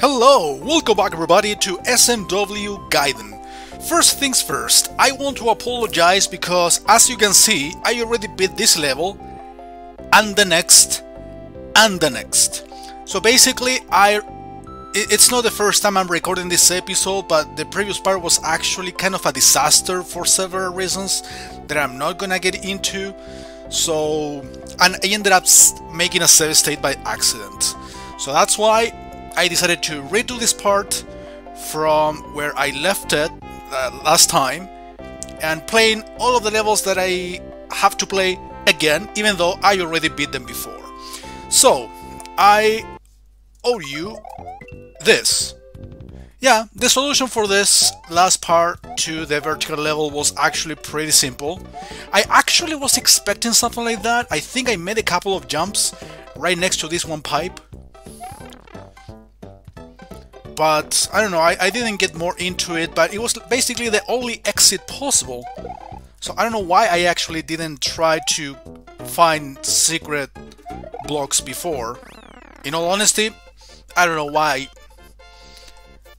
Hello, welcome back everybody to SMW Gaiden. First things first, I want to apologize because as you can see, I already beat this level and the next and the next. So basically, it's not the first time I'm recording this episode, but the previous part was actually kind of a disaster for several reasons that I'm not gonna get into. So, and I ended up making a save state by accident. So that's why I decided to redo this part from where I left it last time and playing all of the levels that I have to play again, even though I already beat them before. So, I owe you this. Yeah, the solution for this last part to the vertical level was actually pretty simple. I actually was expecting something like that. I think I made a couple of jumps right next to this one pipe. But I don't know, I didn't get more into it, but it was basically the only exit possible. So I don't know why I actually didn't try to find secret blocks before. In all honesty, I don't know why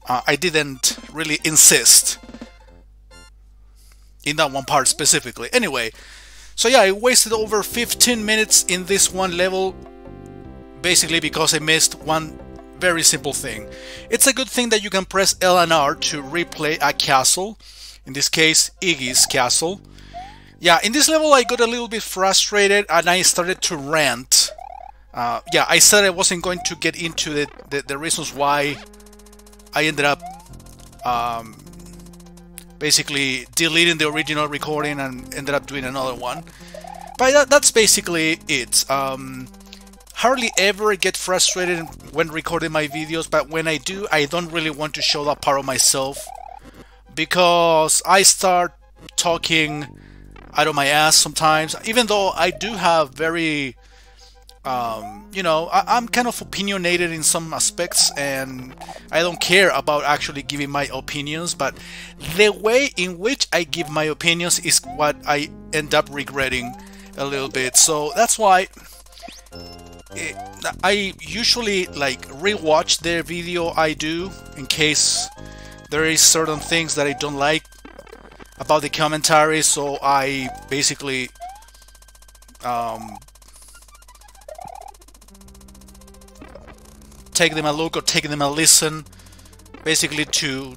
I didn't really insist in that one part specifically. Anyway, so yeah, I wasted over 15 minutes in this one level, basically because I missed one very simple thing. It's a good thing that you can press L and R to replay a castle, in this case Iggy's castle. Yeah, in this level I got a little bit frustrated and I started to rant. Yeah, I said I wasn't going to get into the reasons why I ended up basically deleting the original recording and ended up doing another one. But that's basically it. Hardly ever get frustrated when recording my videos, but when I do, I don't really want to show that part of myself because I start talking out of my ass sometimes, even though I do have very you know, I'm kind of opinionated in some aspects and I don't care about actually giving my opinions, but the way in which I give my opinions is what I end up regretting a little bit. So that's why I usually like rewatch the video I do in case there is certain things that I don't like about the commentary, so I basically take them a look or take them a listen, basically to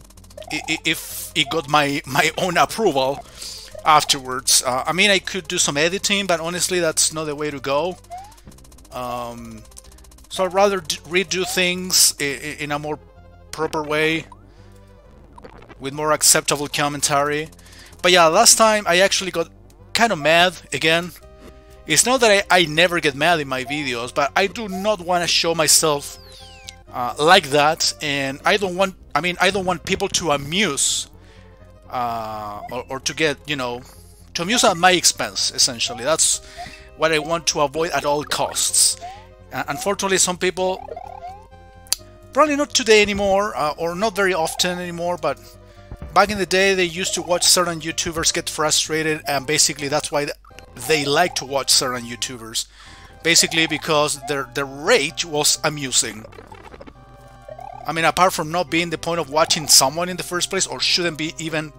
if it got my own approval afterwards. I mean, I could do some editing, but honestly that's not the way to go. So I'd rather redo things in a more proper way with more acceptable commentary. But yeah, last time I actually got kind of mad again. It's not that I never get mad in my videos, but I do not want to show myself like that, and I don't want people to amuse or to get, you know, to amuse at my expense, essentially. That's what I want to avoid at all costs. Unfortunately, some people, probably not today anymore, or not very often anymore, but back in the day they used to watch certain YouTubers get frustrated, and basically that's why they like to watch certain YouTubers. Basically because their rage was amusing. I mean, apart from not being the point of watching someone in the first place, or shouldn't be even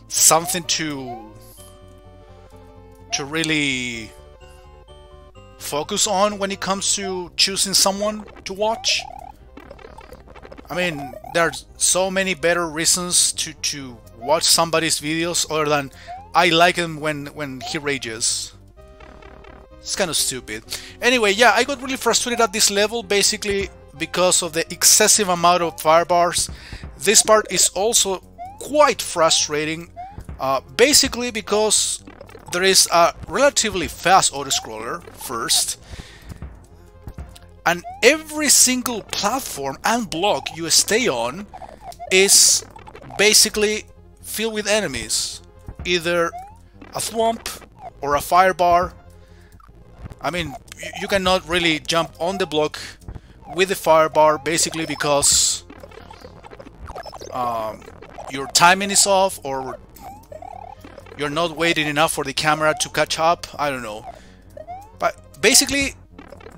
something to really focus on when it comes to choosing someone to watch. I mean, there's so many better reasons to watch somebody's videos other than I like him when he rages. It's kind of stupid. Anyway, yeah, I got really frustrated at this level basically because of the excessive amount of fire bars. This part is also quite frustrating, basically because there is a relatively fast autoscroller first, and every single platform and block you stay on is basically filled with enemies, either a swamp or a fire bar. I mean, you cannot really jump on the block with the fire bar basically because your timing is off, or you're not waiting enough for the camera to catch up. I don't know, but basically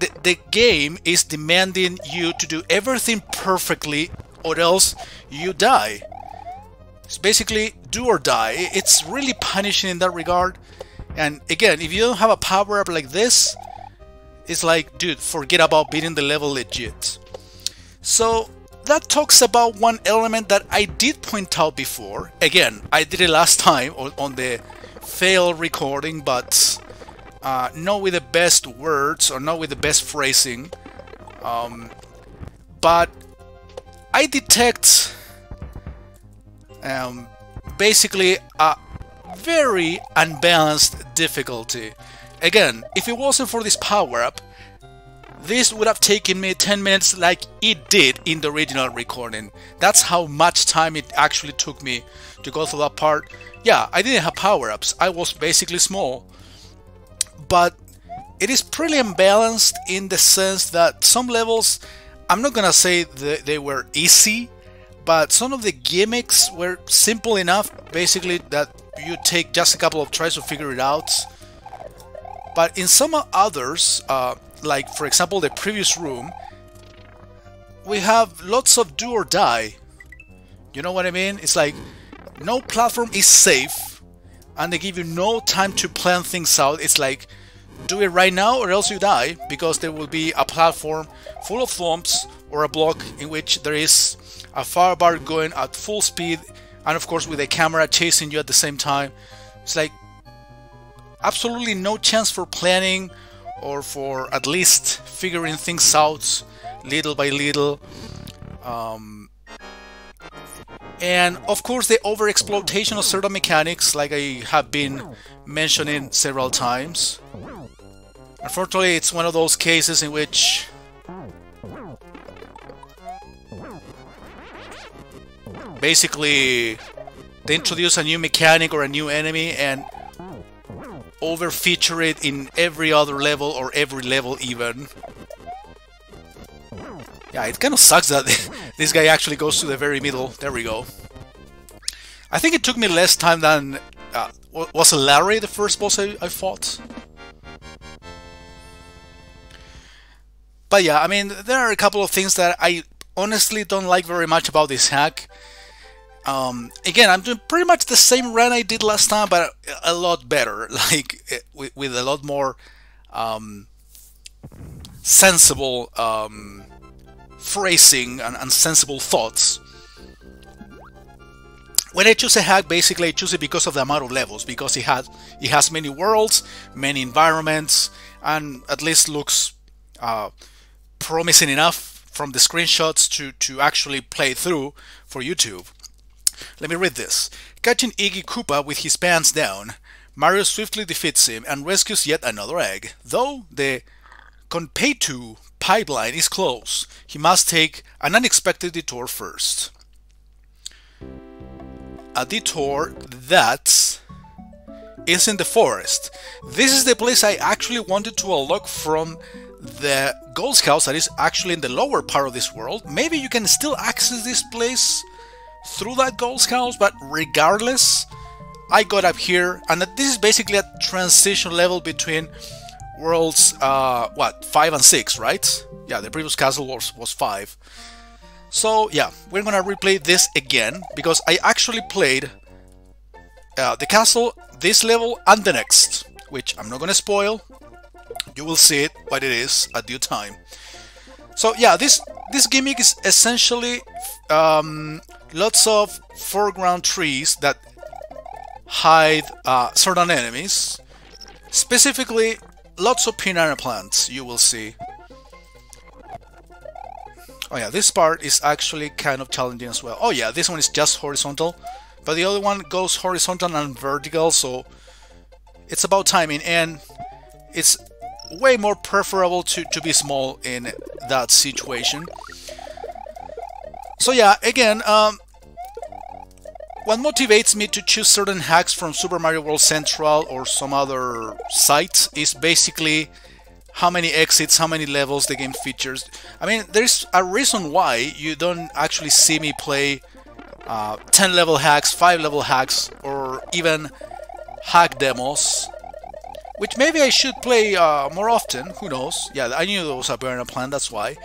the game is demanding you to do everything perfectly or else you die. It's basically do or die. It's really punishing in that regard. And again, if you don't have a power-up like this, it's like, dude, forget about beating the level legit. So that talks about one element that I did point out before. Again, I did it last time on the fail recording, but not with the best words or not with the best phrasing. But I detect basically a very unbalanced difficulty. Again, if it wasn't for this power-up, this would have taken me 10 minutes like it did in the original recording. That's how much time it actually took me to go through that part. Yeah, I didn't have power-ups. I was basically small. But it is pretty unbalanced in the sense that some levels, I'm not gonna say that they were easy, but some of the gimmicks were simple enough, basically, that you take just a couple of tries to figure it out. But in some others, like for example the previous room, we have lots of do or die. You know what I mean? It's like no platform is safe, and they give you no time to plan things out. It's like, do it right now or else you die, because there will be a platform full of thumps or a block in which there is a firebar going at full speed, and of course with a camera chasing you at the same time. It's like absolutely no chance for planning or for at least figuring things out little by little. And of course the overexploitation of certain mechanics, like I have been mentioning several times. Unfortunately, it's one of those cases in which basically they introduce a new mechanic or a new enemy and over-feature it in every other level, or every level even. Yeah, it kind of sucks that this guy actually goes to the very middle. There we go. I think it took me less time than... was it Larry, the first boss I fought? But yeah, I mean, there are a couple of things that I honestly don't like very much about this hack. Again, I'm doing pretty much the same run I did last time, but a lot better, like with a lot more sensible phrasing and sensible thoughts. When I choose a hack, basically I choose it because of the amount of levels, because it has many worlds, many environments, and at least looks promising enough from the screenshots to actually play through for YouTube. Let me read this. Catching Iggy Koopa with his pants down, Mario swiftly defeats him and rescues yet another egg. Though the Konpeitu pipeline is close, he must take an unexpected detour first. A detour that is in the forest. This is the place I actually wanted to unlock from the Gold Scouts that is actually in the lower part of this world. Maybe you can still access this place through that Gold Scouts, but regardless, I got up here, and this is basically a transition level between worlds, what, 5 and 6, right? Yeah, the previous castle was 5. So yeah, we're gonna replay this again, because I actually played the castle, this level, and the next, which I'm not gonna spoil. You will see it, what it is, at due time. So yeah, this gimmick is essentially lots of foreground trees that hide certain enemies. Specifically, lots of piranha plants, you will see. Oh yeah, this part is actually kind of challenging as well. Oh yeah, this one is just horizontal, but the other one goes horizontal and vertical, so it's about timing, and it's way more preferable to be small in that situation. So yeah, again, what motivates me to choose certain hacks from Super Mario World Central or some other sites is basically how many exits, how many levels the game features. I mean, there's a reason why you don't actually see me play 10 level hacks, 5 level hacks, or even hack demos which maybe I should play more often, who knows. Yeah, I knew there was a banana plant, that's why.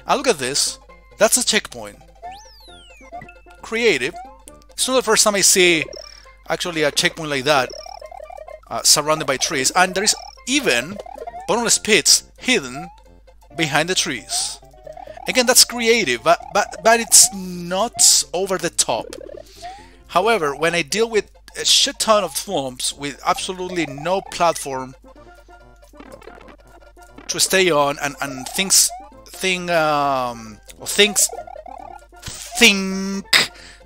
And look at this, that's a checkpoint. Creative. It's not the first time I see actually a checkpoint like that, surrounded by trees, and there is even bottomless pits hidden behind the trees. Again, that's creative, but it's not over the top. However, when I deal with a shit ton of swamps with absolutely no platform to stay on, and think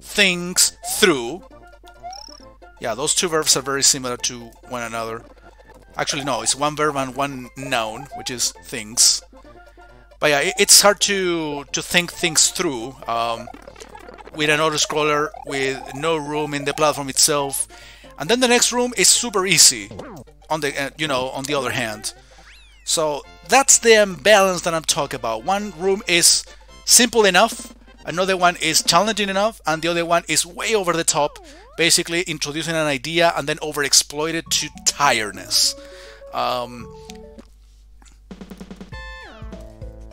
things through. Yeah, those two verbs are very similar to one another. Actually, no, it's one verb and one noun, which is things. But yeah, it's hard to think things through with an auto-scroller with no room in the platform itself. And then the next room is super easy on the on the other hand. So that's the imbalance that I'm talking about. One room is simple enough, another one is challenging enough, and the other one is way over the top, basically introducing an idea and then over-exploit it to tiredness.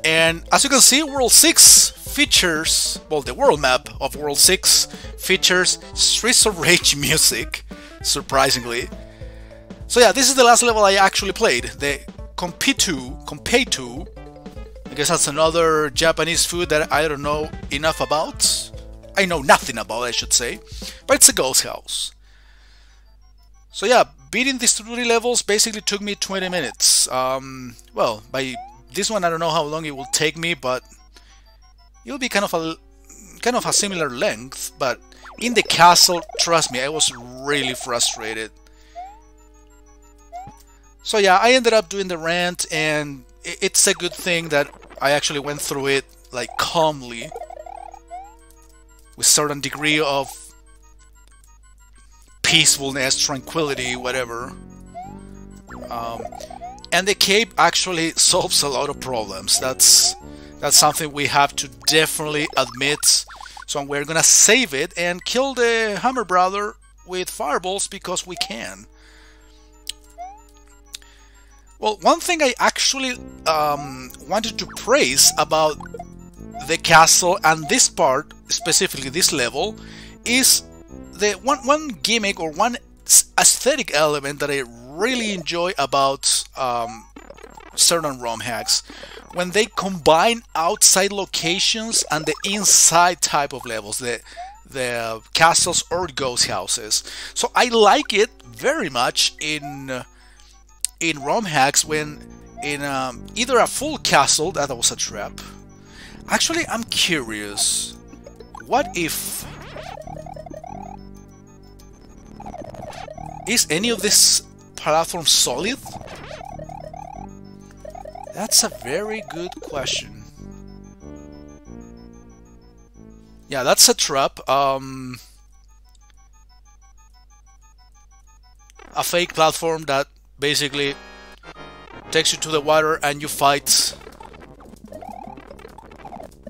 And as you can see, World 6 features, well, the world map of World 6 features Streets of Rage music, surprisingly. So yeah, this is the last level I actually played, the Compeitu. I guess that's another Japanese food that I don't know enough about. I know nothing about, I should say. But it's a ghost house. So yeah, beating these 3 levels basically took me 20 minutes. Well, by this one I don't know how long it will take me, but it will be kind of a similar length. But in the castle, trust me, I was really frustrated. So yeah, I ended up doing the rant, and it's a good thing that I actually went through it like calmly, with certain degree of peacefulness, tranquility, whatever. And the cave actually solves a lot of problems. That's something we have to definitely admit. So we're gonna save it and kill the Hammer Brother with fireballs because we can. Well, one thing I actually wanted to praise about the castle and this part, specifically this level, is the one gimmick or one aesthetic element that I really enjoy about certain ROM hacks, when they combine outside locations and the inside type of levels, the castles or ghost houses. So I like it very much in ROM hacks when in either a full castle, that was a trap. Actually, I'm curious, what if is any of this platform solid? That's a very good question. Yeah, that's a trap. A fake platform that basically takes you to the water and you fight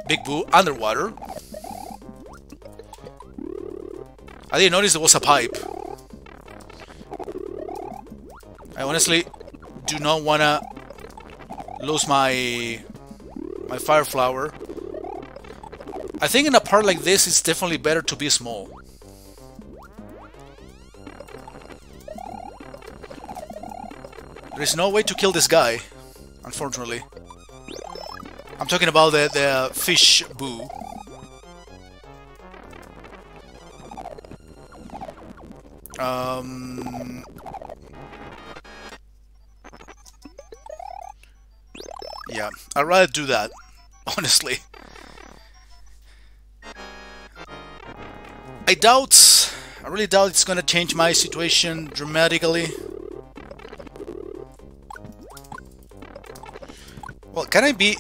Big Boo underwater. I didn't notice there was a pipe. I honestly do not wanna lose my fire flower. I think in a part like this it's definitely better to be small. There is no way to kill this guy, unfortunately. I'm talking about the fish Boo. Yeah, I'd rather do that, honestly. I really doubt it's gonna change my situation dramatically. Well, can I be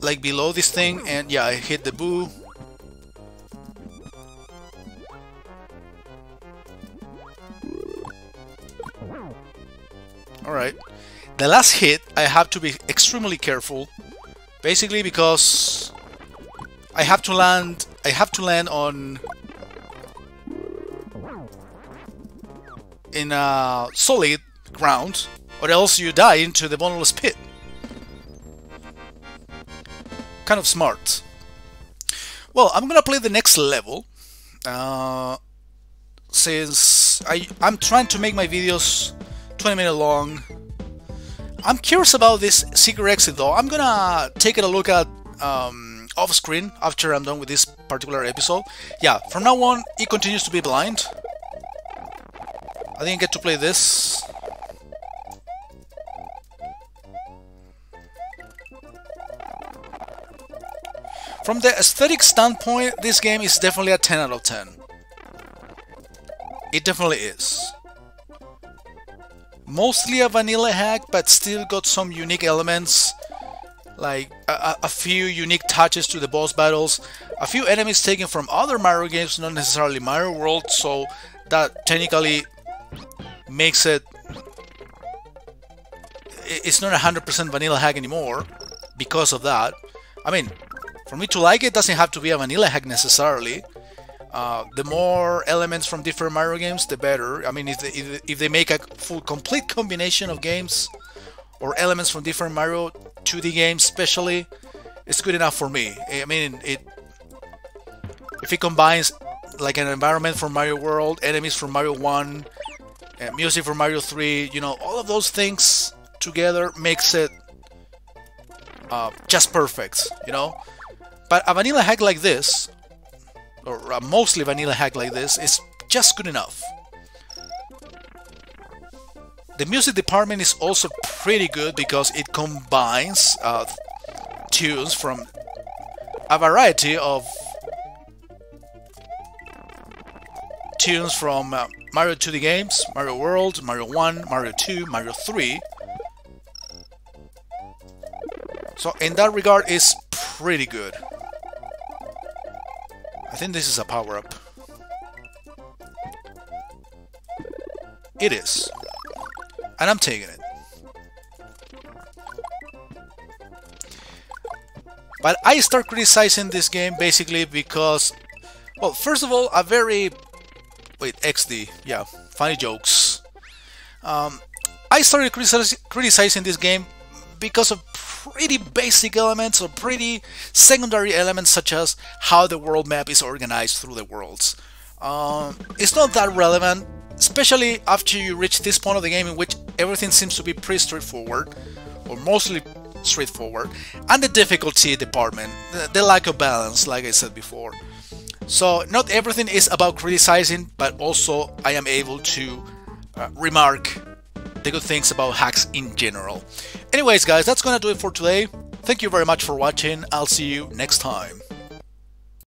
like below this thing? And yeah, I hit the Boo. Alright. The last hit, I have to be extremely careful. Basically because I have to land on in solid ground. or else you die into the bottomless pit. Kind of smart. Well, I'm gonna play the next level, since I'm trying to make my videos 20-minute long. I'm curious about this secret exit though. I'm gonna take a look at off screen after I'm done with this particular episode. Yeah, from now on it continues to be blind. I didn't get to play this. From the aesthetic standpoint, this game is definitely a 10 out of 10. It definitely is. Mostly a vanilla hack, but still got some unique elements, like a few unique touches to the boss battles, a few enemies taken from other Mario games, not necessarily Mario World, so that technically makes it... It's not a 100% vanilla hack anymore because of that. I mean, for me to like it, doesn't have to be a vanilla hack necessarily. The more elements from different Mario games, the better. I mean, if they make a full complete combination of games or elements from different Mario 2D games especially, it's good enough for me. I mean, if it combines like an environment from Mario World, enemies from Mario 1, music from Mario 3, you know, all of those things together makes it just perfect, you know. But a vanilla hack like this, or a mostly vanilla hack like this, is just good enough. The music department is also pretty good because it combines tunes from a variety of tunes from Mario 2D games, Mario World, Mario 1, Mario 2, Mario 3. So in that regard, it's pretty good. I think this is a power-up. It is. And I'm taking it. But I start criticizing this game basically because, well, first of all, a very... Wait, XD. Yeah, funny jokes. I started criticizing this game because of pretty basic elements or pretty secondary elements, such as how the world map is organized through the worlds. It's not that relevant, especially after you reach this point of the game in which everything seems to be pretty straightforward, or mostly straightforward, and the difficulty department, the lack of balance, like I said before. So not everything is about criticizing, but also I am able to remark the good things about hacks in general. Anyways guys, that's gonna do it for today. Thank you very much for watching. I'll see you next time.